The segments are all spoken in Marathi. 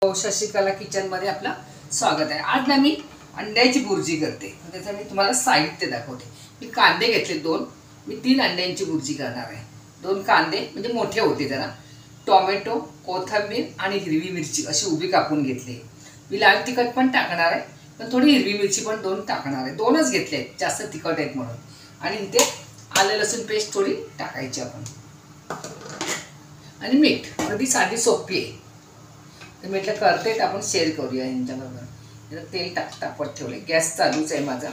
शशिकला किचन मध्ये आपलं स्वागत आहे। आज ना मी अंड्याची भुर्जी करते। त्याचं मी तुम्हाला साहित्य दाखवते। मी कांदे घेतले दोन, मी 3 अंड्यांची भुर्जी करणार आहे। 2 कांदे म्हणजे मोठे होते जरा, टोमॅटो, कोथिंबीर आणि हिरवी मिरची अशी उभी कापून घेतली। मी लाल तिखट पण टाकणार आहे, पण थोडी हिरवी मिरची पण 2 टाकणार आहे। 2च घेतले, जास्त तिखट आहेत म्हणून। आणि इथे आलं लसूण पेस्ट थोडी टाकायची आपण, आणि मीठ। अगदी साधी सोपी आहे। तर म्हटलं करते तर आपण शेअर करूया यांच्याबरोबर। तेल तापत ठेवले, गॅस चालूच आहे माझा।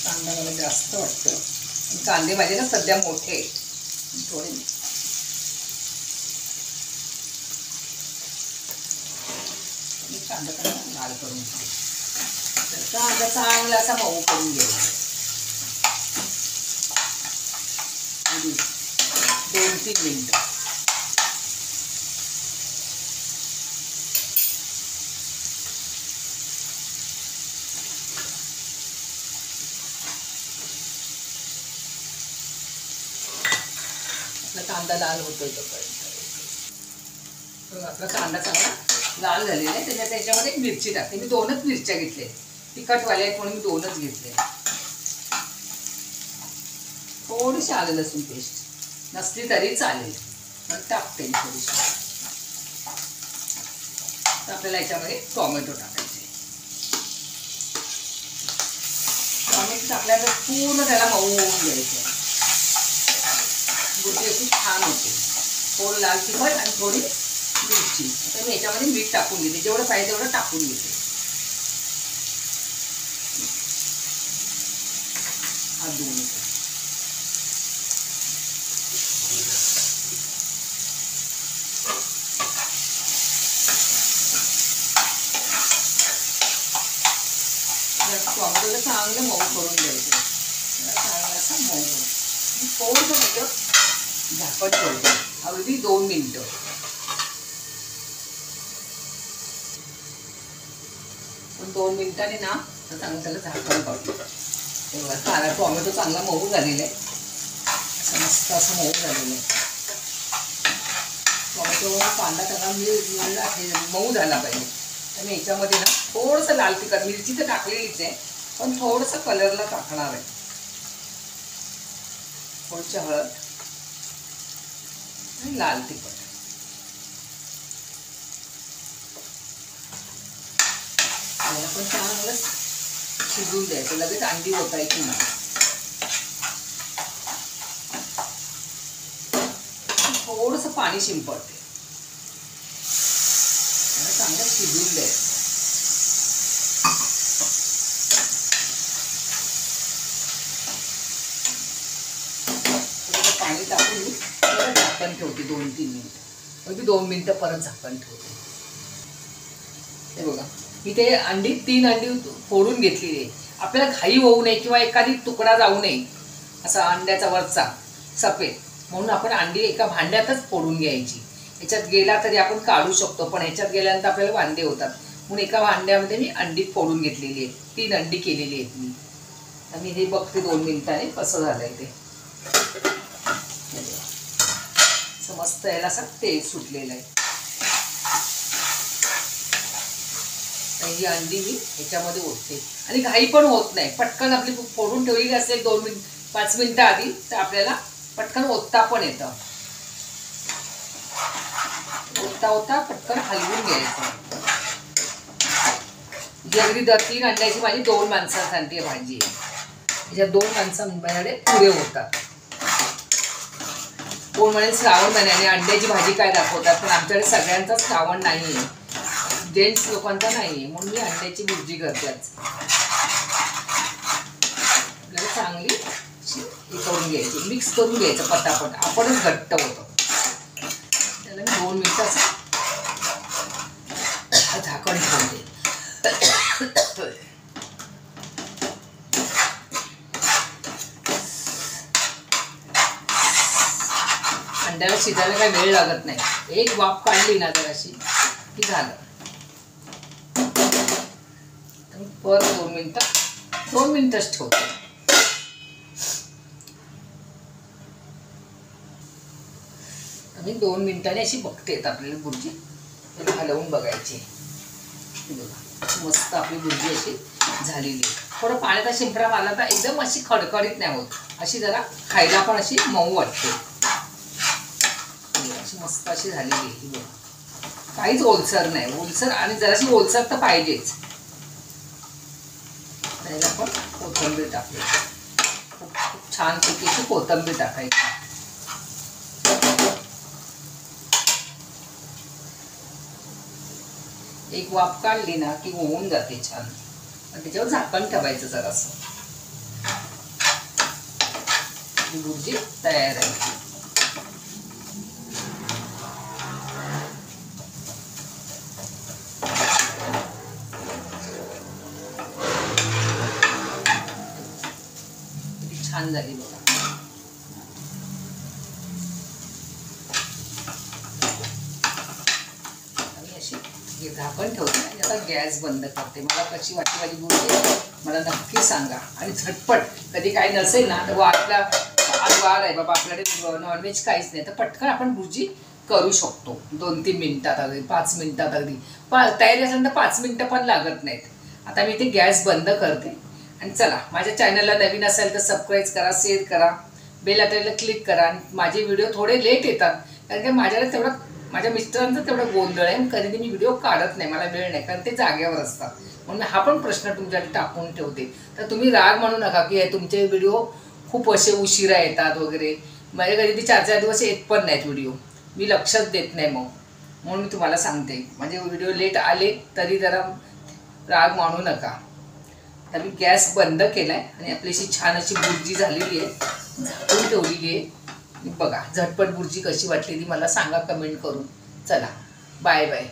कांदा मला जास्त वाटतं, कांदे माझे ना सध्या मोठे आहेत, थोडे कांदा लाल करून तर कांदा चांगला असा मऊ करून घ्यायचा। 2-3 मिनिटं। आपला कांदा लाल होतोय तोपर्यंत। आपला कांदा चांगला लाल झालेला आहे। त्याच्यामध्ये मिरची टाकते। मी 2च मिरच्या घेतल्या, तिखटवाल्या आहेत म्हणून मी 2च घेतले। थोडीशी आलं लसूण पेस्ट नसली तरी चालेल, मग टाकते थोडीशी। तर आपल्याला याच्यामध्ये टोमॅटो टाकायचे। टोमॅटो टाकल्यानंतर पूर्ण त्याला मऊ होऊन घ्यायचं। भुर्जी अशी छान होते। थोडं लाल तिखट आणि थोडी मिरची। आता मी याच्यामध्ये मीठ टाकून घेते, जेवढं पाहिजे तेवढं टाकून घेते। हा 2 टोमॅटोला चांगलं मऊ करून घ्यायचं। चांगलं असं मऊ करून थोडंसं झाकण ठेवते, अगदी 2 मिनिटं। पण 2 मिनिटांनी ना चांगलं त्याला झाकण काढतो। कांदा टोमॅटो चांगला मऊ झालेला आहे, असं मस्त असं मऊ झालेलं आहे। टोमॅटो कांदा चांगला मऊ झाला पाहिजे। तर मी याच्यामध्ये ना थोडंसं लाल तिखट, मिरची तर टाकलेलीच आहे, पण थोडंसं कलरला टाकणार आहे। थोडीशी हळद आणि लाल तिखट। याला पण चांगलं शिजवून द्यायचं, लगेच अंडी ओतायची नाही। थोडंसं पाणी शिंपडते, चांगलं शिजवून द्यायचं। थोडंसं पाणी टाकून परत झाकण ठेवते 2-3 मिनिटं, अगदी 2 मिनिटं परत झाकण ठेवते। हे बघा, मी ते 3 अंडी फोडून घेतलेली आहे। आपल्याला घाई होऊ नये किंवा एखादी तुकडा जाऊ नये असा अंड्याचा वरचा सफेद, म्हणून आपण अंडी एका भांड्यातच फोडून घ्यायची। याच्यात गेला तरी आपण काढू शकतो, पण ह्याच्यात गेल्यानंतर आपल्याला वांदे होतात, म्हणून एका भांड्यामध्ये मी अंडी फोडून घेतलेली आहे। 3 अंडी केलेली आहेत मी। आणि हे बघते 2 मिनिटांनी कसं झालंय ते। मस्त याला असं तेल सुटलेलं आहे। ही अंडी मी ह्याच्यामध्ये ओतते, आणि घाई पण होत नाही। पटकन आपली फोडून ठेवलेली असेल 5 मिनिटं आधी, तर आपल्याला पटकन ओतता पण येतं। ओतता पटकन हलवून घ्यायचं। अगदी 3 अंड्याची माझी 2 माणसांसाठी भाजी आहे। याच्यात 2 माणसांमध्ये पुरे होतात। कोण म्हणे श्रावण महिन्याने अंड्याची भाजी काय दाखवतात, पण आमच्याकडे सगळ्यांचा श्रावण नाही आहे, जेंट्स लोकांचा नाही आहे, म्हणून मी अंड्याची भुर्जी करते। आपल्याला चांगली हे करून घ्यायची, मिक्स करून घ्यायचं पटापट, आपणच घट्ट होतं। त्याला मी 2 मिनिटं झाकण ठेवते। अंड्याला शिजायला काही वेळ लागत नाही। एक वाफ काढली ना जराशी की झालं. परत 2 मिनिटच ठेवते. मी 2 मिनिटांनी अशी बघते आपल्याला बुर्जी हलवून बघायची. मस्त आपली बुर्जी अशी झालेली. थोडं पाण्याचा शिंपडा मारला तर एकदम अशी खडखडीत नाही होत, अशी जरा खायला पण अशी मऊ वाटते. अशी मस्त अशी झालेली आहे. काहीच ओलसर नाही. ओलसर आणि जराशी ओलसर तर पाहिजेच. त्याला पण कोथिंबीर टाकली. खूप छान पैकी कोथिंबीर टाकायची. एक वाफ काढली ना की होऊन जाते छान. त्याच्यावर झाकण ठेवायचं जरासं. बुर्जी तयार आहे. छान झाली बघा. आणि अशी झाकण ठेवते आणि आता गॅस बंद करते. मला कशी वाटली माझी बुर्जी मला नक्की सांगा. आणि झटपट कधी काही नसेल ना तर आज वार आहे बाबा आपल्याकडे नॉनव्हेज काहीच नाही तर पटकन आपण बुर्जी करू शकतो. 2-3 मिनिटात अगदी 5 मिनिटात अगदी तयारी असेल तर 5 मिनिटं पण लागत नाहीत. आता मी ते गॅस बंद करते. आणि चला माझ्या चॅनलला नवीन असेल तर सबस्क्राईब करा, शेअर करा, बेल आयकॉनला क्लिक करा. आणि माझे व्हिडिओ थोडे लेट येतात कारण की माझ्याकडे तेवढं माझ्या मिस्टरांचं तेवढं गोंधळ आहे. कधी मी व्हिडिओ काढत नाही, मला वेळ नाही कारण ते जागेवर असतात. म्हणून हा पण प्रश्न तुमच्याकडे टाकून ठेवते. तर तुम्ही राग म्हणू नका की तुमचे व्हिडिओ खूप असे उशिरा येतात वगैरे. माझ्या कधी 4-4 दिवस येत पण नाहीत व्हिडिओ. मी लक्षच देत नाही मग. म्हणून मी तुम्हाला सांगते माझे व्हिडिओ लेट आले तरी जरा राग मानू नका. तर मी गॅस बंद केलाय आणि आपलीशी छान अशी बुर्जी झालेली आहे. झाकून ठेवलेली आहे. बघा झटपट बुर्जी कशी वाटली ती मला सांगा कमेंट करून. चला बाय बाय.